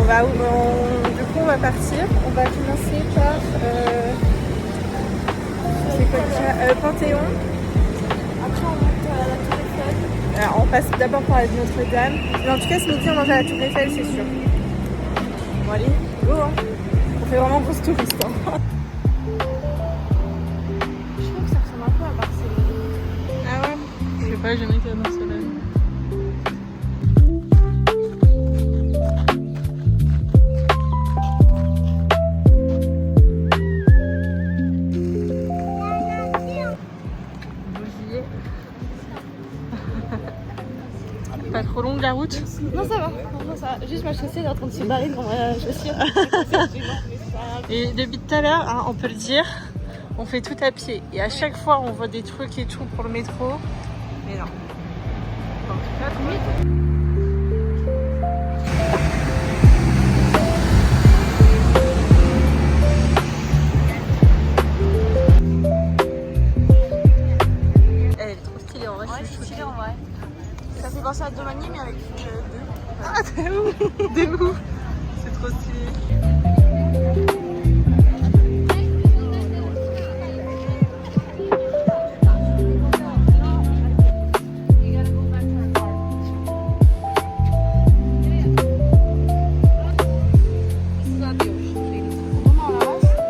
Du coup, on va partir. On va commencer par c'est quoi déjà Panthéon. Après, on monte à la Tour Eiffel. Alors, on passe d'abord par la Notre-Dame. Mais en tout cas, ce midi, on mange à la Tour Eiffel, c'est sûr. Bon, allez, go hein. On fait vraiment grosse touriste. Hein. Je trouve que ça ressemble un peu à Barcelone. Ah ouais? Je sais pas, j'ai jamais été à Barcelone. Pas trop longue la route? Non, ça va. Non, ça va. Juste ma chaussée elle est en train de se barrer dans ma chaussure. Et depuis tout à l'heure, hein, on peut le dire, on fait tout à pied. Et à chaque fois, on voit des trucs et tout pour le métro. Mais non. En tout cas, elle est trop stylée en vrai. Ouais, c'est stylé en vrai. Ça fait penser à Domanier, mais avec deux. Ah, t'es où? T'es où? C'est trop stylé.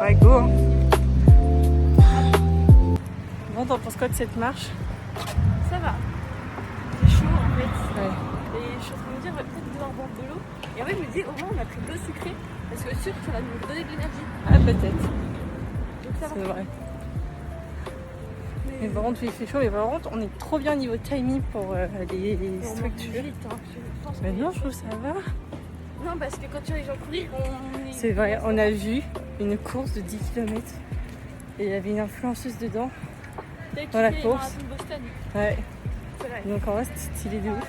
Ouais, go. Hein. Bon, t'en penses quoi de cette marche? Ça va. C'est chaud en fait. Ouais. Et je suis en train de me dire, peut-être devoir boire de l'eau. Et en fait, je me dis, au moins, on a pris de l'eau sucrée. Parce que le sucre, ça va nous donner de l'énergie. Ah, peut-être. Donc ça va. C'est vrai. Mais par contre, il fait chaud. Mais par contre, on est trop bien niveau timing pour les structures. Vite, hein. Je pense Mais que- non, je trouve que ça va. Non, parce que quand tu vois les gens courir, on est... C'est vrai, on a vu une course de 10 km. Et il y avait une influenceuse dedans. dans la course. Boston. Ouais. C'est vrai. Donc en vrai, c'était stylé de ouf.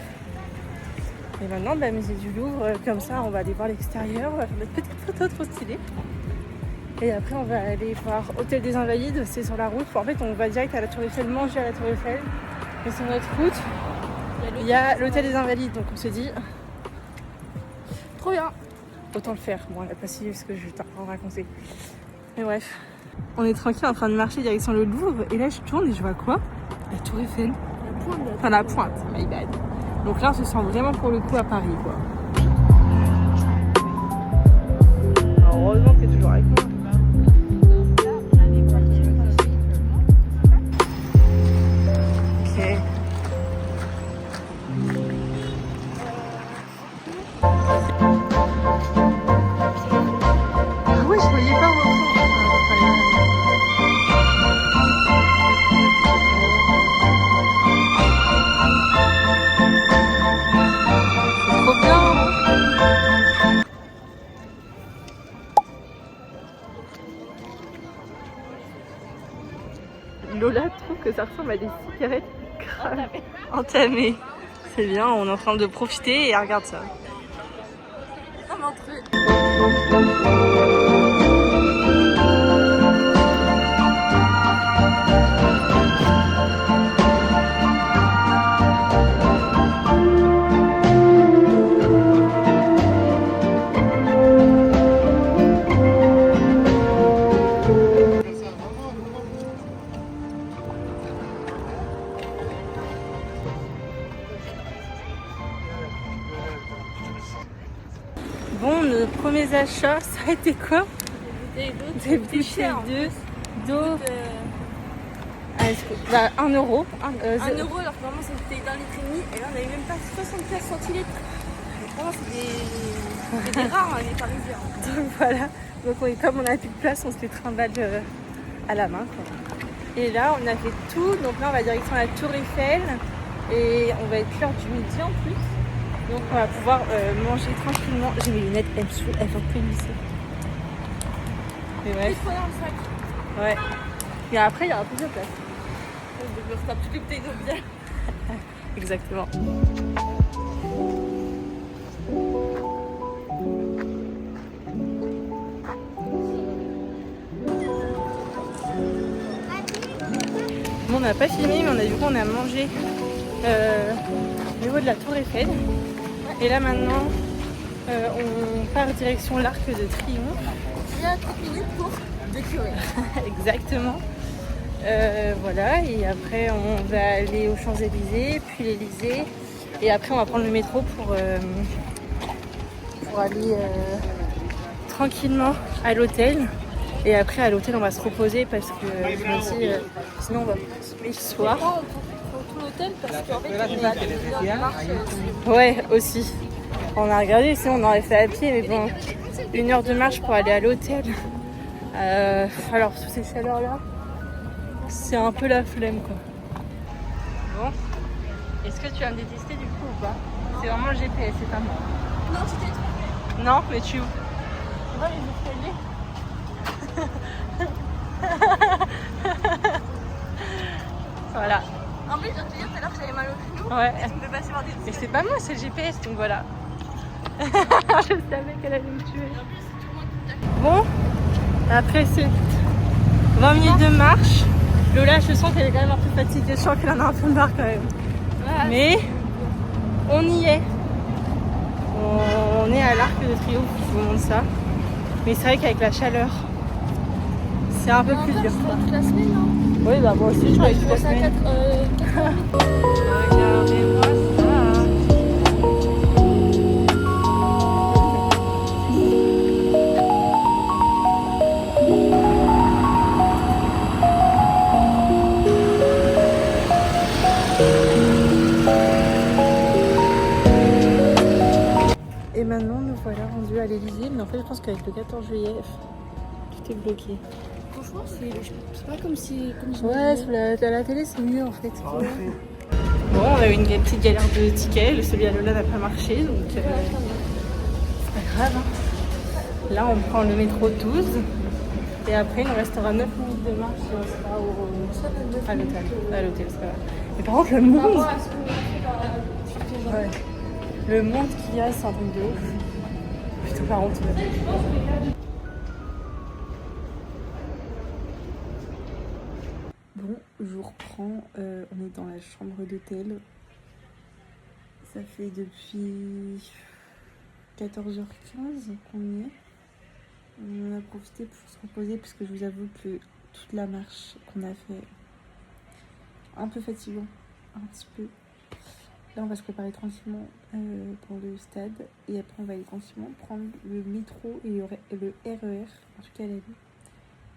Et maintenant, bah, musée du Louvre, comme ça, on va aller voir l'extérieur. On va faire notre petite photo trop stylée. Et après, on va aller voir Hôtel des Invalides. C'est sur la route. En fait, on va direct à la Tour Eiffel, manger à la Tour Eiffel. Et sur notre route, il y a l'Hôtel des Invalides. Donc on s'est dit, Trop bien. autant le faire. Bon, on n'a pas suivi ce que je vais t'en raconter. Mais bref, on est tranquille en train de marcher direction le Louvre. Et là, je tourne et je vois quoi? La Tour Eiffel. La pointe de la Enfin, la pointe, my bad. Donc là, on se sent vraiment pour le coup à Paris, quoi. Alors, heureusement que t'es toujours avec moi. Ok. Ah ouais, je voyais pas au fond. Trop bien. Lola trouve que ça ressemble à des cigarettes grave entamées. C'est bien, on est en train de profiter et elle regarde ça. Non, mais entre... Bon, nos premiers achats, ça a été quoi? Des bouteilles d'eau. Bah, 1 euro. 1 euro alors que normalement c'est une bouteille d'1,5 litre et là on avait même pas 75 centilitres. Vraiment c'est des rares hein, les parisiens. Donc voilà. Donc comme on a plus de place, on se les trimballe à la main, quoi. Et là, on a fait tout. Donc là, on va direction la Tour Eiffel. Et on va être l'heure du midi en plus. Donc on va pouvoir manger tranquillement. J'ai mes lunettes, elles font que lycée. Mais Plus bref. trop dans le sac. Ouais. Et après, il y aura plus de place. Donc je me retape toutes les bouteilles d'eau bien. Exactement. Bon, on n'a pas filmé, mais on a du coup on a mangé au niveau de la Tour Eiffel. Et là maintenant, On part direction l'Arc de Triomphe. Il y a 30 minutes pour 2 km. Exactement. Voilà, et après on va aller aux Champs-Élysées, puis l'Élysée. Et après on va prendre le métro pour aller tranquillement à l'hôtel. Et après à l'hôtel on va se reposer parce que je me dis sinon on va consommer le soir. Pour tout l'hôtel parce qu'en fait on va aller une heure de marche. Ouais, aussi. On a regardé, sinon on aurait fait à pied, mais bon, 1 heure de marche pour aller à l'hôtel. Alors, sous ces chaleurs-là, c'est un peu la flemme, quoi. Bon, est-ce que tu vas me détester du coup ou pas? C'est vraiment le GPS, c'est pas moi. Non, tu t'es trompé. Non, mais tu es où? Tu vois les escaliers? Voilà. En plus, je viens de te dire tout à l'heure que j'avais mal au genou. Ouais. Et tu me fais passer par des Mais c'est pas moi, c'est le GPS, donc voilà. Je savais qu'elle allait me tuer. Bon, après ces 20 minutes de marche, Lola, je sens qu'elle est quand même un peu fatiguée. Je sens qu'elle en a un peu marre quand même. Ouais. Mais on y est. On est à l'Arc de Triomphe, je vous montre ça. Mais c'est vrai qu'avec la chaleur, c'est un peu plus dur. Toute la semaine, non? Oui, bah moi aussi, je travaille toute la Ça à semaine. 4 Regardez-moi ça. Et maintenant, nous voilà rendus à l'Élysée. Mais en fait, je pense qu'avec le 14 juillet, tout est bloqué. Franchement, c'est pas comme si. Ouais, sur la télé, c'est mieux en fait. Bon, on a eu une petite galère de tickets. Celui à Lola n'a pas marché, donc c'est pas grave. Hein. Là, on prend le métro 12. Et après, il nous restera 9 minutes de marche et on sera à l'hôtel, c'est pas grave. Mais par contre, le monde. Ouais. Le monde qu'il y a, c'est un truc de ouf. Putain, par contre. Bon, je reprends. On est dans la chambre d'hôtel. Ça fait depuis 14h15 qu'on y est. On en a profité pour se reposer parce que je vous avoue que toute la marche qu'on a fait, un peu fatigant, un petit peu. Là, on va se préparer tranquillement pour le stade et après on va aller tranquillement prendre le métro et le RER, en tout cas la nuit.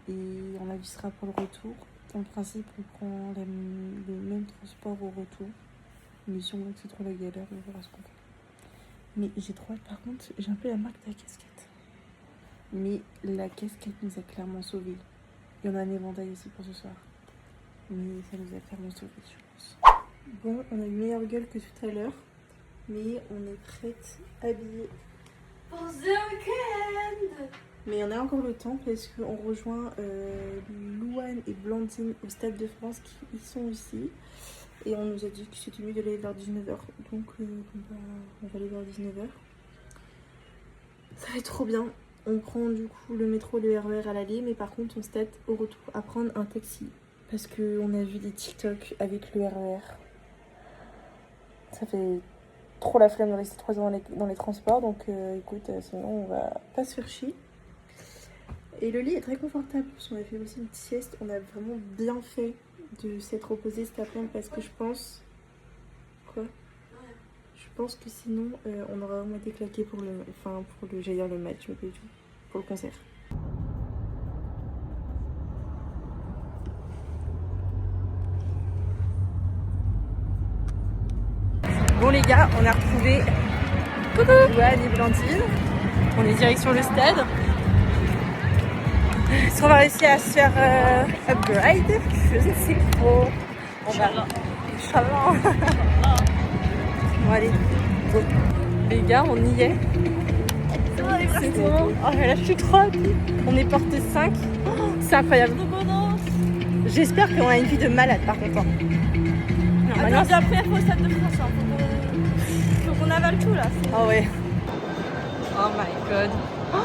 Et on avisera pour le retour. En principe, on prend le même transport au retour. Mais si on voit que c'est trop la galère, on verra ce qu'on fait. Mais j'ai trop hâte, par contre, j'ai un peu la marque de la casquette. Mais la casquette nous a clairement sauvés. Il y en a un éventail aussi pour ce soir. Mais ça nous a clairement sauvés, je pense. Bon, on a une meilleure gueule que tout à l'heure. Mais on est prête, habillée. Pour the weekend. Mais on a encore le temps parce qu'on rejoint Louane et Blandine au Stade de France qui y sont aussi. Et on nous a dit que c'était mieux d'aller vers 19h. Donc on va aller vers 19h. Ça va être trop bien. On prend du coup le métro, le RER à l'aller. Mais par contre on se tête au retour à prendre un taxi. Parce qu'on a vu des TikTok avec le RER. Ça fait trop la flemme de rester 3 heures dans les transports. Donc écoute, sinon on va pas se faire chier. Et le lit est très confortable. On a fait aussi une petite sieste. On a vraiment bien fait de s'être reposé cet après-midi parce que je pense... Quoi ? Je pense que sinon, on aurait vraiment été claqué pour le... Enfin, j'allais dire le match, mais pas du tout. Pour le concert. Bon les gars, on a retrouvé... Coucou Louane et Blandine. On est direction le stade. Est-ce qu'on va réussir à se faire upgrade? Je sais pas. On va. Inch'Allah. Bon allez. Bon. Les gars, on y est. C'est bon. Oh là, je suis trop hâte. On est porte 5. Oh, c'est incroyable. J'espère qu'on a une vie de malade par contre. Non, Attends, j'ai appris à faire au Stade de France. Hein. Faut qu'on avale tout là. Oh ouais. Oh my god. Oh,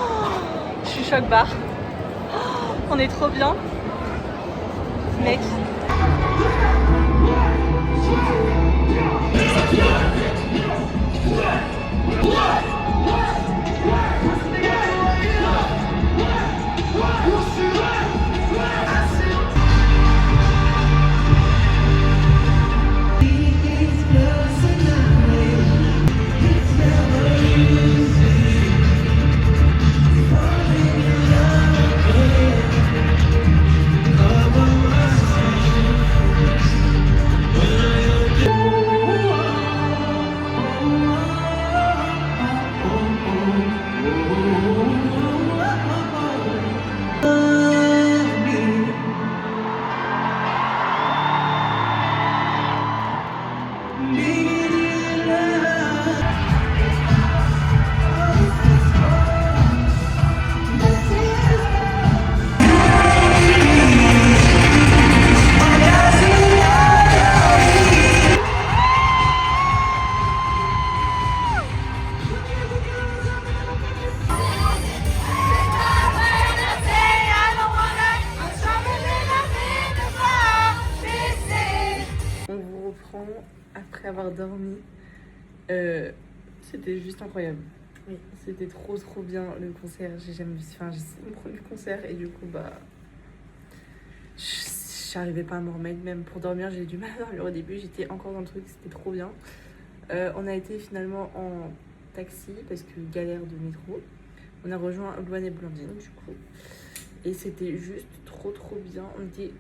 je suis choc barre. On est trop bien. Mec. C'était juste incroyable. Oui. C'était trop bien le concert. J'ai jamais vu. Enfin, c'est mon premier concert et du coup, bah. J'arrivais pas à m'en remettre. Même pour dormir, j'ai eu du mal à dormir au début. J'étais encore dans le truc, c'était trop bien. On a été finalement en taxi parce que galère de métro. On a rejoint Loane et Blandine du coup. Et c'était juste trop bien.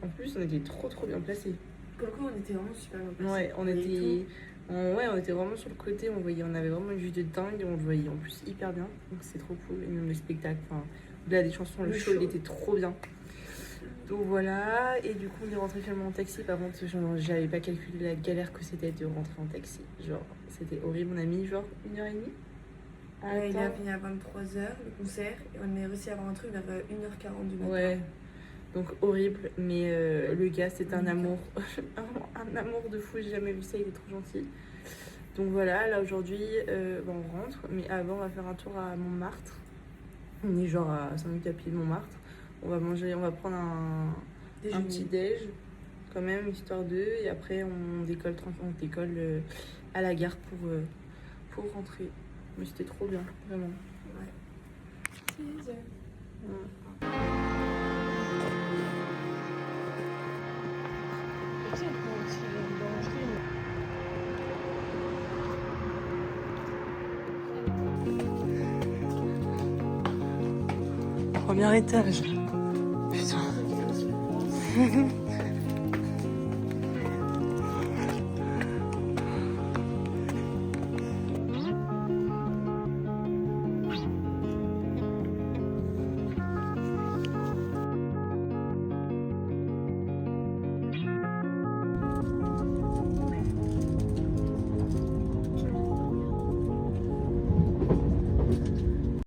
En plus, on était trop bien placés. Pour le coup, on était vraiment super bien placés. Ouais, on était vraiment sur le côté. On avait vraiment une vue de dingue. On le voyait en plus hyper bien. Donc c'est trop cool. Et même le spectacle, enfin, au-delà des chansons, le show, il était trop bien. Donc voilà, et du coup on est rentré finalement en taxi. Par contre, j'avais pas calculé la galère que c'était de rentrer en taxi. Genre, c'était horrible. On a mis genre 1h30. Il a fini à 23h le concert et on est réussi à avoir un truc vers 1h40 du matin. Ouais, donc horrible, mais le gars c'était un amour, un amour de fou. J'ai jamais vu ça, il est trop gentil. Donc voilà, là aujourd'hui on rentre, mais avant on va faire un tour à Montmartre. On est genre à 5 minutes à pied de Montmartre. On va manger, on va prendre un petit déj quand même, histoire d'eux, et après on décolle à la gare pour rentrer. Mais c'était trop bien, vraiment. Ouais. Premier étage. Putain.